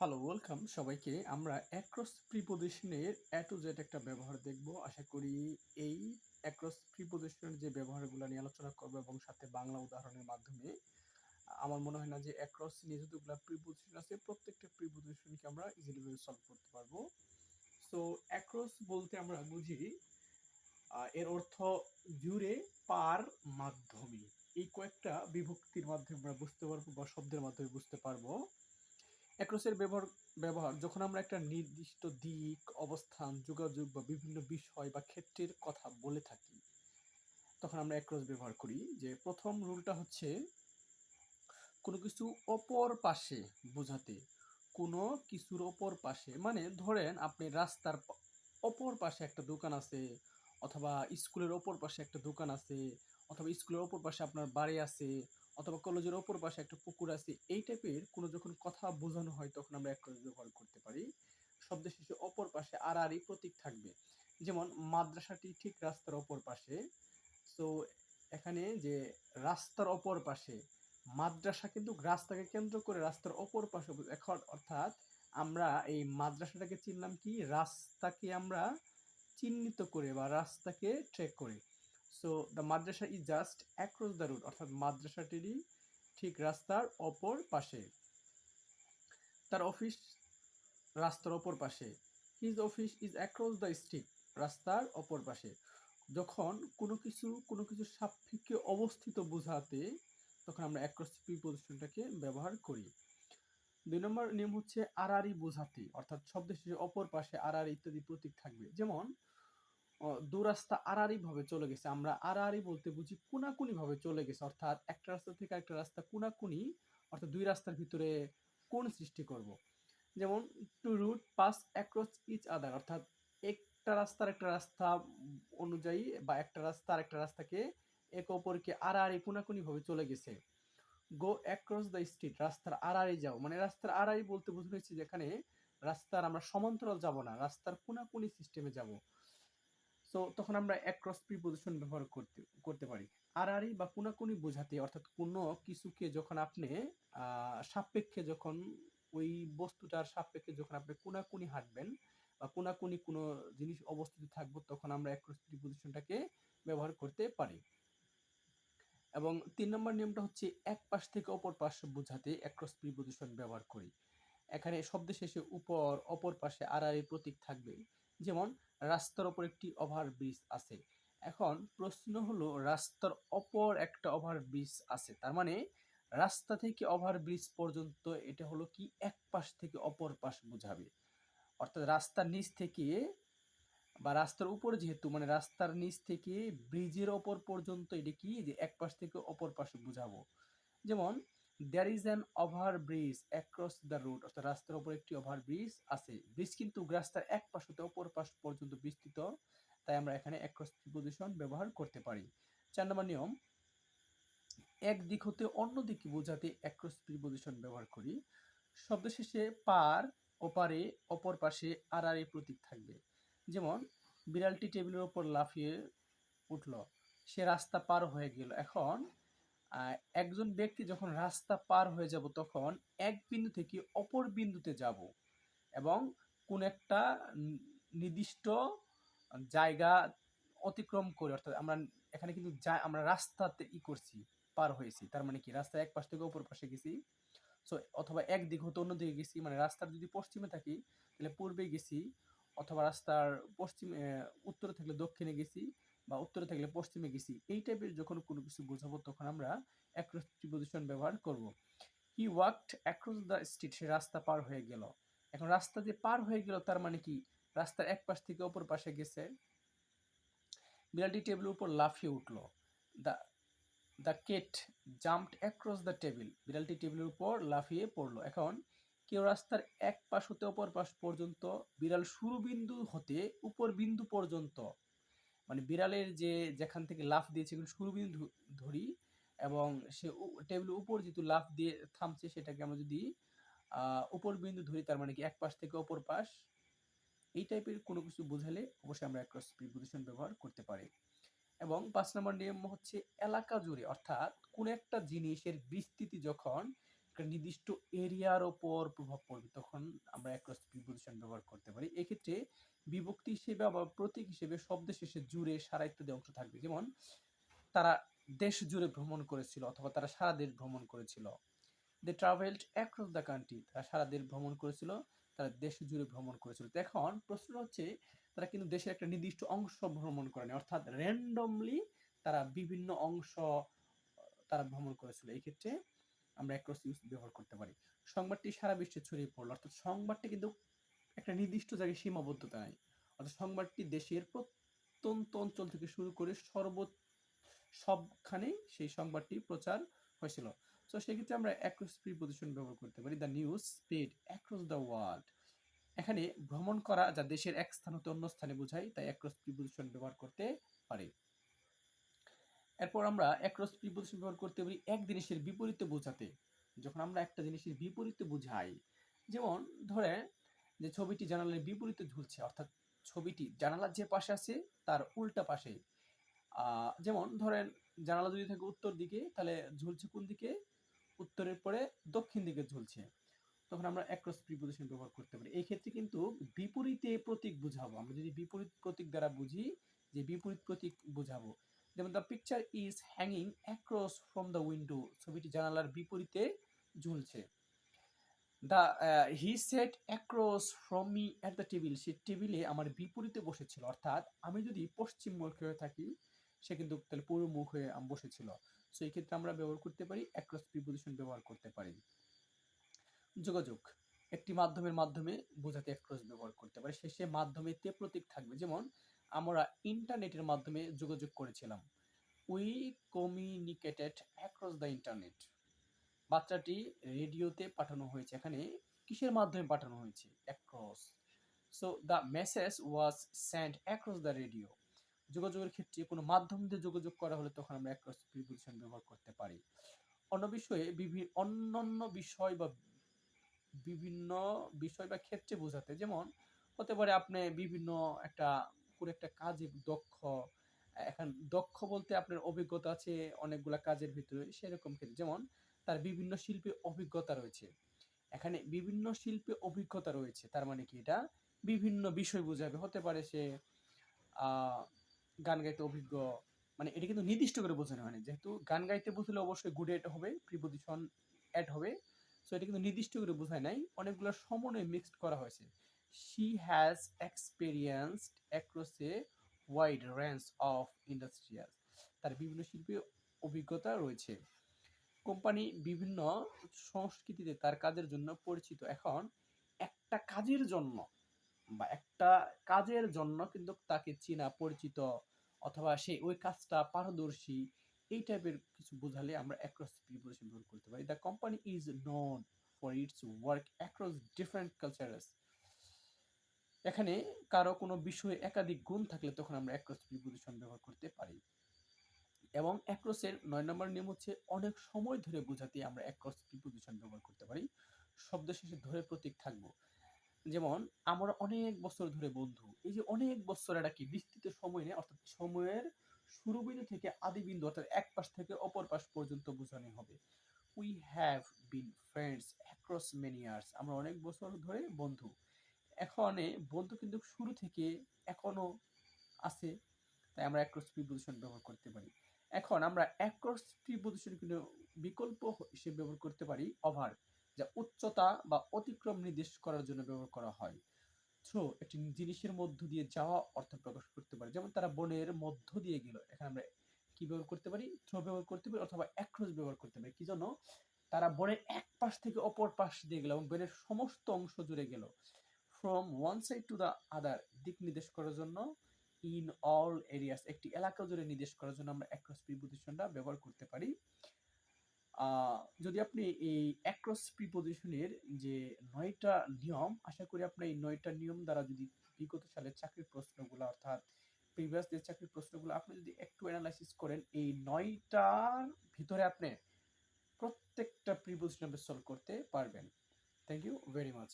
Hello, welcome সবাইকে। আমরা across প্রিপোজিশনের A to Z একটা ব্যবহার দেখব। আশা করি এই অ্যাক্রস প্রিপোজিশনের যে ব্যবহারগুলো নিয়ে আলোচনা করব এবং সাথে বাংলা উদাহরণের মাধ্যমে আমার মনে হয় না যে অ্যাক্রস নিয়ে যতগুলা প্রিপোজিশন আছে প্রত্যেকটা প্রিপোজিশনকে আমরা ইজিলি ভাবে সলভ করতে পারবো। সো অ্যাক্রস বলতে আমরা বুঝি এর অর্থ জুড়ে, পার, মাধ্যমে। এই কয়েকটা বিভক্তির মাধ্যমে আমরা বুঝতে পারবো বা শব্দের মাধ্যমে বুঝতে পারবো। অ্যাক্রসের ব্যবহার যখন আমরা একটা নির্দিষ্ট দিক, অবস্থান, যোগাযোগ বা বিভিন্ন বিষয় বা ক্ষেত্রের কথা বলে থাকি, তখন আমরা অ্যাক্রস ব্যবহার করি। যে প্রথম রুলটা হচ্ছে কোনো কিছু অপর পাশে বোঝাতে। কোনো কিছুর অপর পাশে মানে ধরেন আপনি রাস্তার অপর পাশে একটা দোকান আছে, অথবা স্কুলের অপর পাশে একটা দোকান আছে, অথবা স্কুলের অপর পাশে আপনার বাড়ি আছে, অথবা কলেজের অপর পাশে একটা পুকুর আছে। এই টাইপের কোনো যখন কথা বোঝানো হয় তখন আমরা অ্যাক্রস ব্যবহার করতে পারি। শব্দের শেষে অপর পাশে আড়াআড়ি প্রতীক থাকবে। যেমন মাদ্রাসাটি ঠিক রাস্তার অপর পাশে। সো এখানে যে রাস্তার অপর পাশে, মাদ্রাসা কিন্তু রাস্তাকে কেন্দ্র করে রাস্তার অপর পাশে এখন, অর্থাৎ আমরা এই মাদ্রাসাটাকে চিনলাম কি, রাস্তাকে আমরা চিহ্নিত করে বা রাস্তাকে ট্র্যাক করে। So the Madrasa is just across the road, অর্থাৎ মাদ্রাসাটিরই ঠিক রাস্তার অপর পাশে। তার অফিস রাস্তার অপর পাশে। His office is across the street, রাস্তার অপর পাশে। যখন কোনো কিছুর সাপেক্ষে অবস্থিত বোঝাতে তখন আমরা অ্যাক্রস প্রিপোজিশনটাকে ব্যবহার করি। ২ নম্বর নিয়ম হচ্ছে আড়াআড়ি বোঝাতে, অর্থাৎ শব্দের শেষে অপর পাশে আড়াআড়ি ইত্যাদি প্রতীক থাকবে। যেমন দু রাস্তা আড়াআড়ি ভাবে চলে গেছে, আমরা আড়াআড়ি বলতে বুঝি কোনাকুনি ভাবে চলে গেছে, অর্থাৎ একটা রাস্তা থেকে একটা রাস্তা কোনাকুনি, অর্থাৎ দুই রাস্তার ভিতরে কোণ সৃষ্টি করব। যেমন two route pass across each other, অর্থাৎ একটা রাস্তা অনুযায়ী বা একটা রাস্তা আরেকটা রাস্তাকে একে অপরকে আড়াআড়ি কোনাকুনি ভাবে চলে গেছে। গো অ্যাক্রস দ্য স্ট্রিট, রাস্তার আড়াআড়ি যাও, মানে রাস্তার আড়াআড়ি বলতে বোঝানো হয়েছে যেখানে রাস্তার আমরা সমান্তরাল যাব না, রাস্তার কোনাকুনি সিস্টেমে যাব। সো তখন আমরা অ্যাক্রস প্রিপোজিশন ব্যবহার করতে পারি আড়াআড়ি বা কোনাকুনি বোঝাতে, অর্থাৎ কোনো কিছুকে যখন আপনি সাপেক্ষে, যখন ওই বস্তুটার সাপেক্ষে যখন আপনি কোনাকুনি হাঁটবেন বা কোনাকুনি কোনো জিনিস অবস্থিত থাকবো তখন আমরা অ্যাক্রস প্রিপোজিশনটাকে ব্যবহার করতে পারি। এবং ৩ নম্বর নিয়মটা হচ্ছে এক পাশ থেকে অপর পাশ বোঝাতে অ্যাক্রস প্রিপোজিশন ব্যবহার করি। এখানে শব্দের শেষে উপর, অপর পাশে আড়াআড়ি প্রতীক থাকবে। যেমন রাস্তার ওপর একটি ওভারব্রিজ আছে। এখন প্রশ্ন হলো, রাস্তার অপর একটা ওভারব্রিজ আছে, তার মানে রাস্তা থেকে ওভারব্রিজ পর্যন্ত এটা হলো কি এক পাশ থেকে অপর পাশ বোঝাবে। অর্থাৎ রাস্তার নিচ থেকে বা রাস্তার উপরে, যেহেতু মানে রাস্তার নিচ থেকে ব্রিজের ওপর পর্যন্ত এটা কি যে এক পাশ থেকে অপর পাশ বোঝাবো। যেমন there is an over bridge across the road, অর্থাৎ রাস্তার উপর একটি ওভার ব্রিজ আছে। ব্রিজ কিন্তু রাস্তার এক পাশ হতে অপর পাশ পর্যন্ত বিস্তৃত, তাই আমরা এখানে অ্যাক্রস প্রিপোজিশন ব্যবহার করতে পারি। ৪ নম্বর নিয়ম, এক দিক হতে অন্য দিকে বোঝাতে অ্যাক্রস প্রিপোজিশন ব্যবহার করি। শব্দ শেষে পার, ওপারে, অপর পাশে আড়াআড়ি প্রতীক থাকবে। যেমন বিড়ালটি টেবিলের ওপর লাফিয়ে উঠল, সে রাস্তা পার হয়ে গেল। এখন একজন ব্যক্তি যখন রাস্তা পার হয়ে যাব তখন এক বিন্দু থেকে অপর বিন্দুতে যাব এবং কোন একটা নির্দিষ্ট জায়গা অতিক্রম করে, অর্থাৎ আমরা এখানে কিন্তু আমরা রাস্তাতে করছি, পার হয়েছি, তার মানে কি রাস্তা এক পাশ থেকে অপর পাশে গেছি। সো অথবা এক দিক হতে অন্য দিকে গেছি, মানে রাস্তার যদি পশ্চিমে থাকি তাহলে পূর্বে গেছি, অথবা রাস্তার পশ্চিমে উত্তরে থাকলে দক্ষিণে গেছি, বা উত্তরে থাকলে পশ্চিমে গেছি। এই টাইপের যখন কোনো কিছু বোঝাবো তখন আমরা অ্যাক্রস প্রিপোজিশন ব্যবহার করব। হি ওয়াকড অ্যাক্রস দ্য স্ট্রিট, সে রাস্তা পার হয়ে গেল। এখন রাস্তা যে পার হয়ে গেল তার মানে কি রাস্তার এক পাশ থেকে অপর পাশে গেছে। বিড়ালটি টেবিলের উপর লাফিয়ে উঠল। The the cat jumped across the table, বিড়ালটি টেবিলের উপর লাফিয়ে পড়ল। এখন কেউ রাস্তার এক পাশ হতে অপর পাশ পর্যন্ত, বিড়াল শুরু বিন্দু হতে উপর বিন্দু পর্যন্ত, মানে বিড়ালের যে যেখান থেকে লাফ দিয়েছে শুরু বিন্দু ধরি, এবং সে টেবিলের উপর যেহেতু লাফ দিয়ে থামছে সেটাকে আমরা যদি উপর বিন্দু ধরি, তার মানে কি এক পাশ থেকে অপর পাশ। এই টাইপের কোনো কিছু বোঝালে অবশ্যই আমরা অ্যাক্রস প্রিপোজিশন ব্যবহার করতে পারি। এবং ৫ নম্বর নিয়ম হচ্ছে এলাকা জুড়ে, অর্থাৎ কোন একটা জিনিসের বিস্তৃতি যখন একটা নির্দিষ্ট এরিয়ার ওপর প্রভাব পড়বে, তখন আমরা অ্যাক্রস প্রিপোজিশন ব্যবহার করতে পারি। এক্ষেত্রে বিভক্তি হিসেবে আবার প্রতীক হিসেবে শব্দের শেষে জুড়ে সারা ইত্যাদি অংশ থাকবে। যেমন তারা দেশ জুড়ে ভ্রমণ করেছিল অথবা তারা সারা দেশ ভ্রমণ করেছিল। দে ট্রাভেলড অ্যাক্রস দ্য কান্ট্রি, তারা সারা দেশ ভ্রমণ করেছিল, তারা দেশ জুড়ে ভ্রমণ করেছিল। তো এখন প্রশ্ন হচ্ছে তারা কিন্তু দেশের একটা নির্দিষ্ট অংশ ভ্রমণ করেনি, অর্থাৎ র্যান্ডমলি তারা বিভিন্ন অংশ তারা ভ্রমণ করেছিল। এই ক্ষেত্রে আমরা অ্যাক্রস ইউজ ব্যবহার করতে পারি। সংবাদটি সারা বিশ্বে ছড়িয়ে পড়লো, অর্থাৎ সংবাদটি কিন্তু একটা নির্দিষ্ট জায়গায় সীমাবদ্ধতা নাই, অর্থাৎ সংবাদটি দেশের প্রত্যন্ত অঞ্চল থেকে শুরু করে সবখানে সেই সংবাদটি প্রচার হয়েছিল। তো সেক্ষেত্রে আমরা অ্যাক্রস প্রিপোজিশন ব্যবহার করতে পারি। The news spread across the world. এখানে ভ্রমণ করা যা দেশের এক স্থান হতে অন্য স্থানে বোঝায়, তাই অ্যাক্রস প্রিপোজিশন ব্যবহার করতে পারি। এরপর আমরা অ্যাক্রস প্রিপোজিশন ব্যবহার করতে পারি এক জিনিসের বিপরীতে বোঝাতে। যখন আমরা একটা জিনিসের বিপরীতে বোঝাই, যেমন ধরে যে ছবিটি জানালার বিপরীতে ঝুলছে, অর্থাৎ ছবিটি জানালার যে পাশে আছে তার উল্টা পাশে। যেমন ধরেন জানালা যদি থাকে উত্তর দিকে, তাহলে ঝুলছে কোন দিকে? উত্তরের পরে দক্ষিণ দিকে ঝুলছে। তখন আমরা অ্যাক্রস প্রিপোজিশন ব্যবহার করতে পারি। এই ক্ষেত্রে কিন্তু বিপরীতে প্রতীক বুঝাবো। আমরা যদি বিপরীত প্রতীক দ্বারা বুঝি যে বিপরীত প্রতীক বুঝাবো, যেমন the picture is hanging across from the window, ছবিটি জানালার বিপরীতে ঝুলছে। The he sat across from me at the table, সে টেবিলে আমার বিপরীতে বসেছিল। অর্থাৎ আমি যদি পশ্চিমমুখী হয়ে থাকি, সে কিন্তু তাহলে পূর্বমুখ হয়ে বসেছিল। সো এই ক্ষেত্রে আমরা ব্যবহার করতে পারি অ্যাক্রস প্রিপোজিশন ব্যবহার করতে পারি। যোগাযোগ একটি মাধ্যমের মাধ্যমে বোঝাতে অ্যাক্রস ব্যবহার করতে পারি। শেষে মাধ্যমে তে প্রতীক থাকবে। যেমন আমরা ইন্টারনেটের মাধ্যমে যোগাযোগ করেছিলাম। We communicated across the internet. বার্তাটি রেডিওতে পাঠানো হয়েছে। এখানে কিসের মাধ্যমে পাঠানো হয়েছে? Across. So the message was sent across the radio. যোগাযোগের ক্ষেত্রে কোনো মাধ্যম দিয়ে যোগাযোগ করা হলে তখন আমরা অ্যাক্রস প্রিপোজিশন ব্যবহার করতে পারি। অন্যান্য বিষয় বা বিভিন্ন বিষয় বা ক্ষেত্রে বোঝাতে, যেমন হতে পারে আপনি বিভিন্ন একটা কোনো একটা কাজে দক্ষ। এখন দক্ষ বলতে আপনার অভিজ্ঞতা আছে অনেকগুলা কাজের ভিতরে, সেরকম ক্ষেত্রে যেমন তার বিভিন্ন শিল্পে অভিজ্ঞতা রয়েছে। এখানে বিভিন্ন শিল্পে অভিজ্ঞতা রয়েছে, তার মানে কি এটা বিভিন্ন বিষয় বোঝাবে। হতে পারে সে গান গাইতে অভিজ্ঞ, মানে এটা কিন্তু নির্দিষ্ট করে বোঝানো হয়নি। যেহেতু গান গাইতে বুঝলে অবশ্যই গুড এড হবে, প্রিপোজিশন অ্যাড হবে। সো এটা কিন্তু নির্দিষ্ট করে বোঝায় নাই, অনেকগুলো সমন্বয়ে মিক্সড করা হয়েছে। She has experienced across a wide range of industrial, তার বিভিন্ন শিল্পে অভিজ্ঞতা রয়েছে। কোম্পানি বিভিন্ন সংস্কৃতিতে তার কাজের জন্য পরিচিত। এখন একটা কাজের জন্য কিন্তু তাকে চেনা, পরিচিত, অথবা সে ওই কাজটা পারদর্শী, এই টাইপের কিছু বোঝালে আমরা অ্যাক্রস প্রিপোজিশন ব্যবহার করতে পারি। The company is known for its work across different cultures. এখানে কারো কোনো বিষয়ে একাধিক গুণ থাকলে তখন আমরা অ্যাক্রস প্রিপোজিশন ব্যবহার করতে পারি। এবং অ্যাক্রসের 9 নম্বর নিয়ম হচ্ছে অনেক সময় ধরে বোঝাতে আমরা অ্যাক্রস প্রিপোজিশন ব্যবহার করতে পারি। শব্দ শেষে ধরে প্রতীক থাকবো। যেমন আমরা অনেক বছর ধরে বন্ধু, এই যে অনেক বছর এটা কি বিস্তৃত সময় নেই, অর্থাৎ সময়ের শুরু বিন্দু থেকে আদি বিন্দু, অর্থাৎ এক পাশ থেকে অপর পাশ পর্যন্ত বোঝানো হবে। We have been friends across many years, আমরা অনেক বছর ধরে বন্ধু। এখানে বন্ধু কিন্তু শুরু থেকে এখনো আছে, তাই আমরা অ্যাক্রস প্রিপোজিশন ব্যবহার করতে পারি। এখন আমরা অ্যাক্রস প্রিপোজিশন কিন্তু বিকল্প হিসেবে ব্যবহার করতে পারি ওভার, যা উচ্চতা বা অতিক্রম নির্দেশ করার জন্য ব্যবহার করা হয়। থ্রো একটি জিনিসের মধ্য দিয়ে যাওয়া অর্থ প্রকাশ করতে পারে। যেমন তারা বনের মধ্য দিয়ে গেল, এখানে আমরা কি ব্যবহার করতে পারি? থ্রো ব্যবহার করতে পারি, অথবা অ্যাক্রস ব্যবহার করতে পারি। কি জন্য? তারা বনের এক পাশ থেকে অপর পাশ দিয়ে গেল এবং বনের সমস্ত অংশ জুড়ে গেল। From one side to the other, দিক নির্দেশ করার জন্য। ইন অল এরিয়াস, একটি এলাকা জুড়ে নির্দেশ করার জন্য আমরা অ্যাক্রস প্রিপোজিশনটা ব্যবহার করতে পারি। যদি আপনি এই অ্যাক্রস প্রিপোজিশনের যে ৯টা নিয়ম, আশা করি আপনি এই ৯টা নিয়ম দ্বারা যদি বিগত সালের চাকরির প্রশ্নগুলো, অর্থাৎ প্রিভিয়াস যে চাকরির প্রশ্নগুলো আপনি যদি একটু অ্যানালাইসিস করেন, এই ৯টার ভিতরে আপনি প্রত্যেকটা প্রিপোজিশন সলভ করতে পারবেন। Thank you very much.